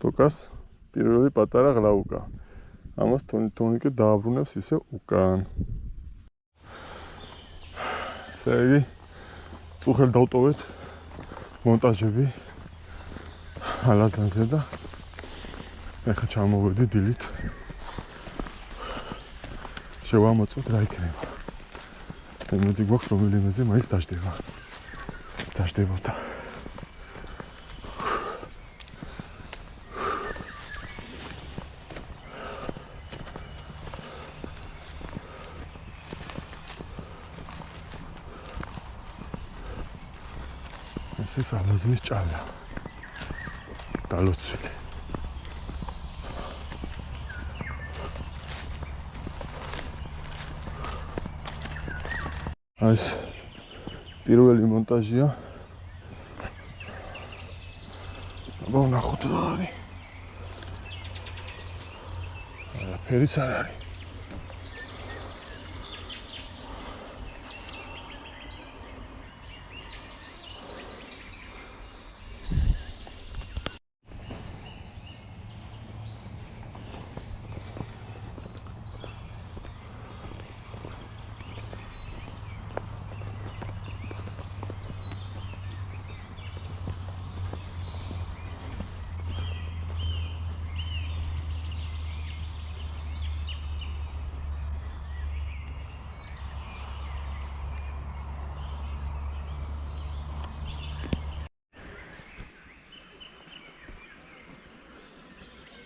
ტოკას პირველი პატარა ღრაუკა. ამას თონიკე დააბრუნებს ისე უკან. ესე იგი, წუხელ დავტოვეთ მონტაჟები ალაზანზე და ეხლა ჩამოვედი დილით. შევამოწმოთ რა იქნება. იმედი გვაქვს რომელიმეზე მაინც დაждდება. დაждდებოდა. ეს ალაზნის ჭალა. დალოცვილი. ეს პირველი მონტაჟია. აბა ვნახოთ რა არის. არაფერიც არ არის.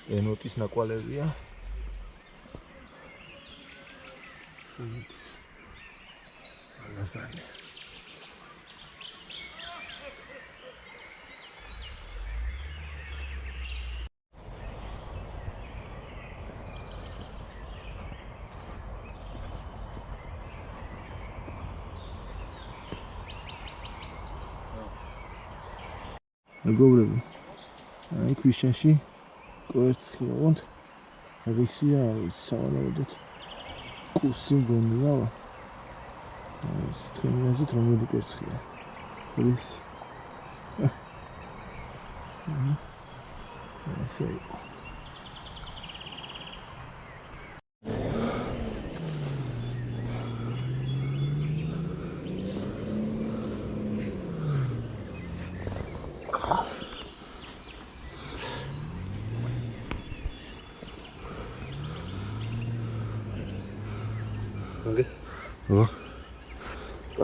ენოტის ნაკვალევია. ენოტის ალაზანი. მეგობრები, აი ქვიშაში კვერცხიაოთ რისია არის სავარაუდოდ კუსი მგონია ეს თქვენი აზრით რომელი კვერცხია რისი ესე იყო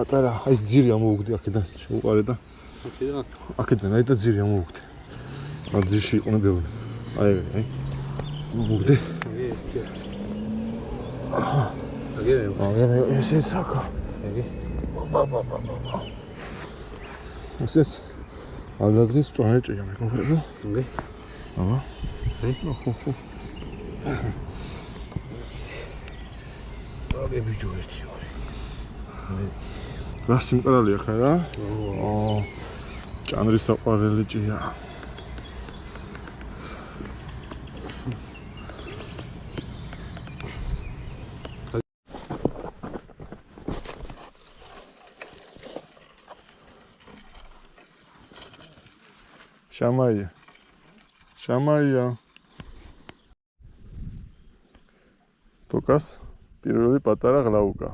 პატარა ეს ძირი ამოვუგდი აქედან შეუყარე და აქედან აი და ძირი ამოვუგდი ამ ძირში იყო ნებევი აი ამოვუგდი აგე ესე საკა აგე ბაბა ესეც ალაზრის წვანე ჭია მეგობრებო აგე აბა აგე ბიჭო ერთი რა სიმყარალია ხარ რა? ჭანრის საყვარელი ჭია. შამაია. შამაია. ტოკას პირველი პატარა ღრაუკა.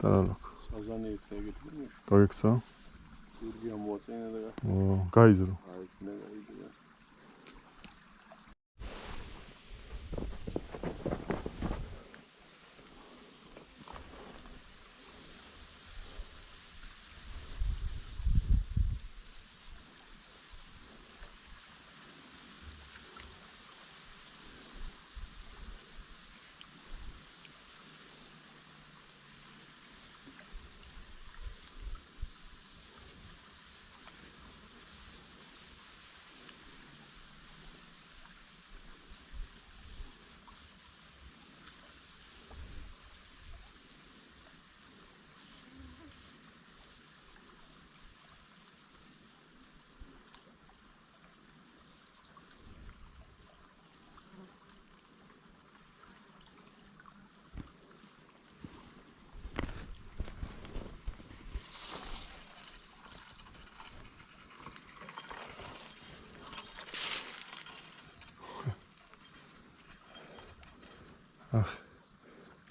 Taralok. Sazani yetişebilir. Kayıksa. Durguya muhatsene de. Oo, gayzuru. Ne gayzuru.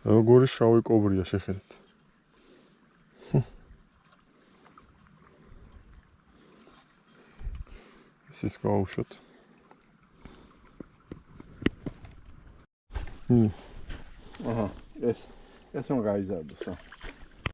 როგორი შავი კობრია შეხედეთ. ის გავუშვოთ. აჰა, ეს რომ გაიზარდოს.